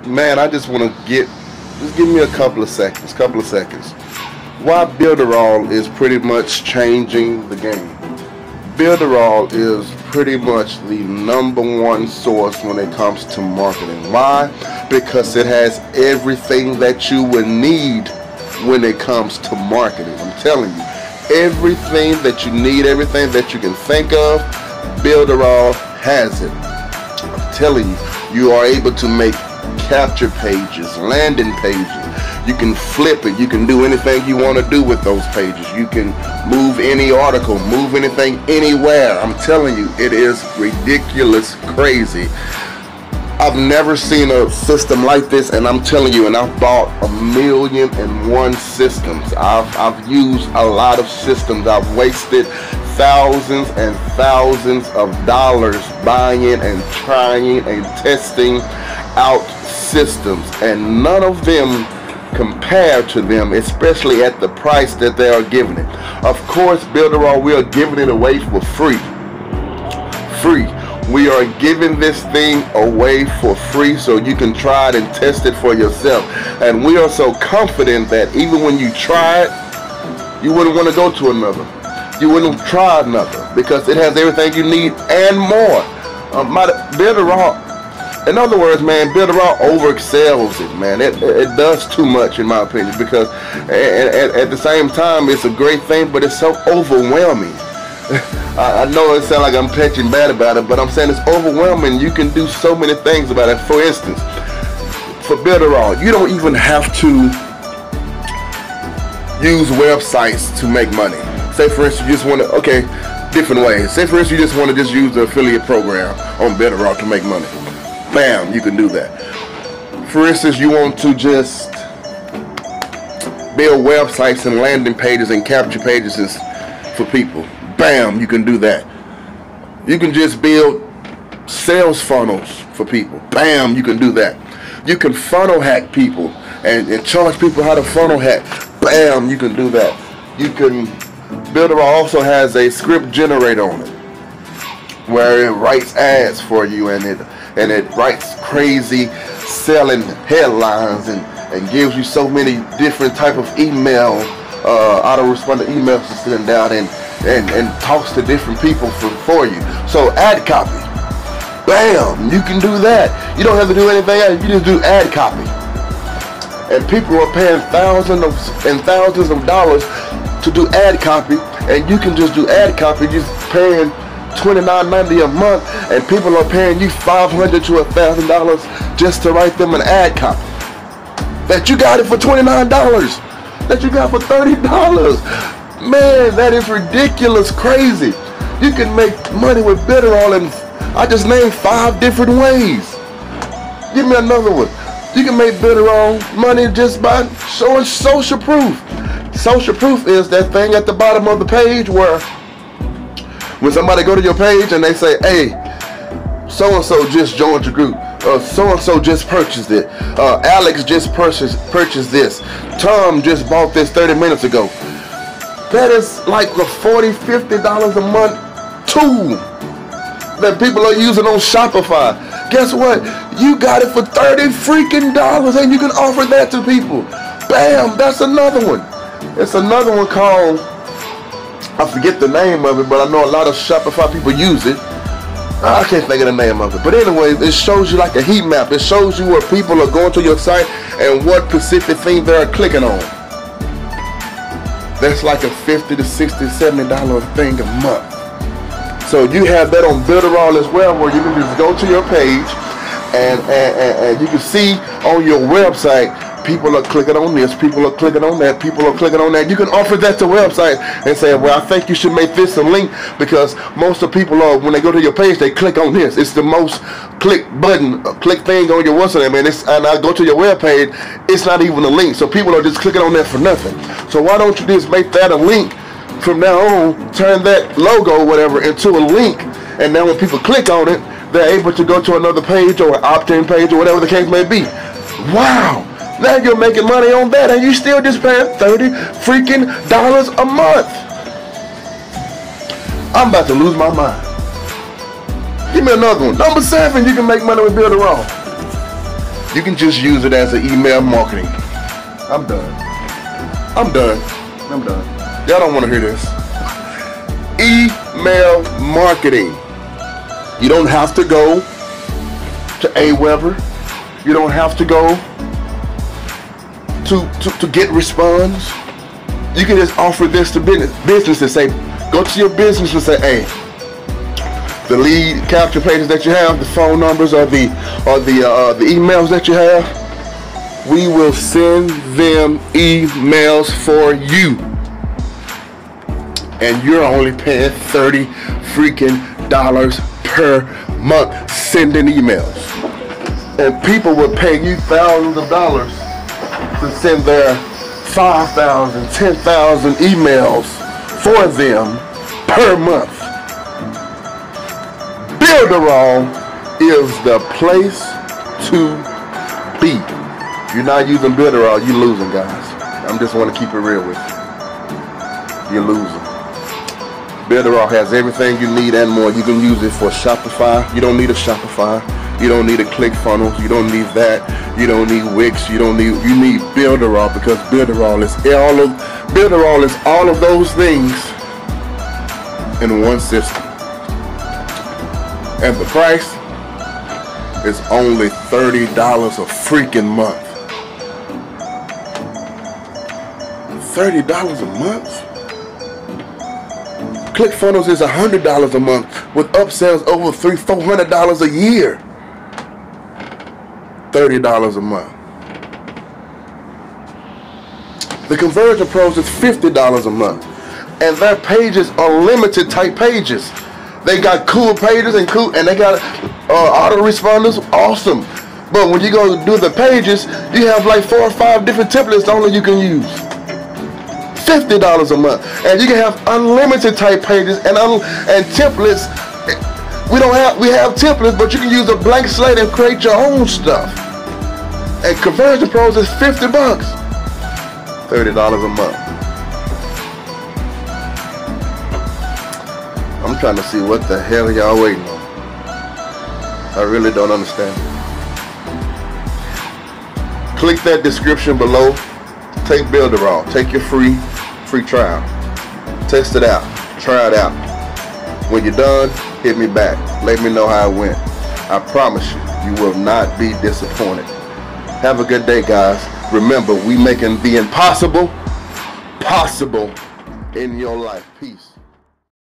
man, I just want to just give me a couple of seconds. Why Builderall is pretty much changing the game. Builderall is pretty much the #1 source when it comes to marketing. Why? Because it has everything that you would need when it comes to marketing. I'm telling you, everything that you need, everything that you can think of, Builderall has it. I'm telling you, you are able to make capture pages, landing pages. You can flip it. You can do anything you want to do with those pages. You can move any article, move anything anywhere. I'm telling you, it is ridiculous crazy. I've never seen a system like this, and I'm telling you, and I've bought 1,000,001 systems. I've used a lot of systems. I've wasted thousands and thousands of dollars buying and trying and testing out systems, and none of them compare to them, especially at the price that they are giving it. Of course, Builderall, we are giving it away for free. We are giving this thing away for free so you can try it and test it for yourself. And we are so confident that even when you try it, you wouldn't want to go to another. You wouldn't try another because it has everything you need and more. Builderall, in other words, man, Builderall overexcells it, man. It does too much, in my opinion, because at the same time, it's a great thing, but it's so overwhelming. I know it sounds like I'm pitching bad about it, but I'm saying it's overwhelming. You can do so many things about it. For instance, for Builderall, you don't even have to use websites to make money. Say, for instance, you just want to, okay, different ways. Say, for instance, you just want to just use the affiliate program on Builderall to make money. Bam, you can do that. For instance, you want to just build websites and landing pages and capture pages for people. Bam, you can do that. You can just build sales funnels for people. Bam, you can do that. You can funnel hack people and charge people how to funnel hack. Bam, you can do that. You can, Builderall also has a script generator on it where it writes ads for you, and it writes crazy selling headlines and gives you so many different type of email, autoresponder emails to send out and talks to different people for you. So ad copy, bam, you can do that. You don't have to do anything else. You just do ad copy. And people are paying thousands and thousands of dollars to do ad copy, and you can just do ad copy, just paying $29.90 a month, and people are paying you $500 to $1,000 just to write them an ad copy. That you got it for $29, that you got for $30. Man, that is ridiculous crazy. You can make money with Builderall, and I just named 5 different ways. Give me another one. You can make Builderall money just by showing social proof. Social proof is that thing at the bottom of the page where when somebody go to your page and they say, hey, so-and-so just joined your group, so-and-so just purchased it, Alex just purchased this, Tom just bought this 30 minutes ago. That is like a $40, $50 a month tool that people are using on Shopify. Guess what? You got it for $30 freaking dollars, and you can offer that to people. Bam, that's another one. It's another one called, I forget the name of it, but I know a lot of Shopify people use it. I can't think of the name of it. But anyway, it shows you like a heat map. It shows you where people are going to your site and what specific thing they're clicking on. That's like a $50 to $60, $70 thing a month. So you have that on Builderall as well, where you can just go to your page and you can see on your website, people are clicking on this, people are clicking on that, people are clicking on that. You can offer that to website and say, well, I think you should make this a link, because most of people are, when they go to your page, they click on this. It's the most click button, click thing on your website, man. And I go to your web page, it's not even a link. So people are just clicking on that for nothing. So why don't you just make that a link from now on, turn that logo or whatever into a link, and now when people click on it, they're able to go to another page or an opt-in page or whatever the case may be. Wow! Now you're making money on that, and you still just paying $30 freaking dollars a month. I'm about to lose my mind. Give me another one. Number 7, you can make money with Builderall. You can just use it as an email marketing. I'm done. I'm done. I'm done. Y'all don't want to hear this. Email marketing. You don't have to go to AWeber. You don't have to go to get response. You can just offer this to business and say, go to your business and say, hey, the lead capture pages that you have, the phone numbers or the emails that you have, we will send them emails for you. And you're only paying $30 freaking per month sending emails. And people will pay you thousands of dollars to send their 5,000, 10,000 emails for them per month. Builderall is the place to be. You're not using Builderall, you're losing, guys. I just want to keep it real with you. You're losing. Builderall has everything you need and more. You can use it for Shopify. You don't need a Shopify. You don't need a ClickFunnels. You don't need that. You don't need Wix. You need Builderall, because Builderall is all of those things in one system. And the price is only $30 a freaking month. $30 a month? ClickFunnels is $100 a month with upsells over $400 a year. $30 a month. The Conversion Pros is $50 a month, and their pages are limited type pages. They got cool pages and they got autoresponders, awesome. But when you go do the pages, you have like 4 or 5 different templates only you can use. $50 a month, and you can have unlimited type pages and templates. We have templates, but you can use a blank slate and create your own stuff. And Conversion Pros is $50, $30 a month. I'm trying to see what the hell y'all waiting on. I really don't understand. Click that description below. Take Builderall. Take your free trial. Test it out. Try it out. When you're done, hit me back. Let me know how it went. I promise you will not be disappointed. Have a good day, guys. Remember, we making the impossible possible in your life. Peace.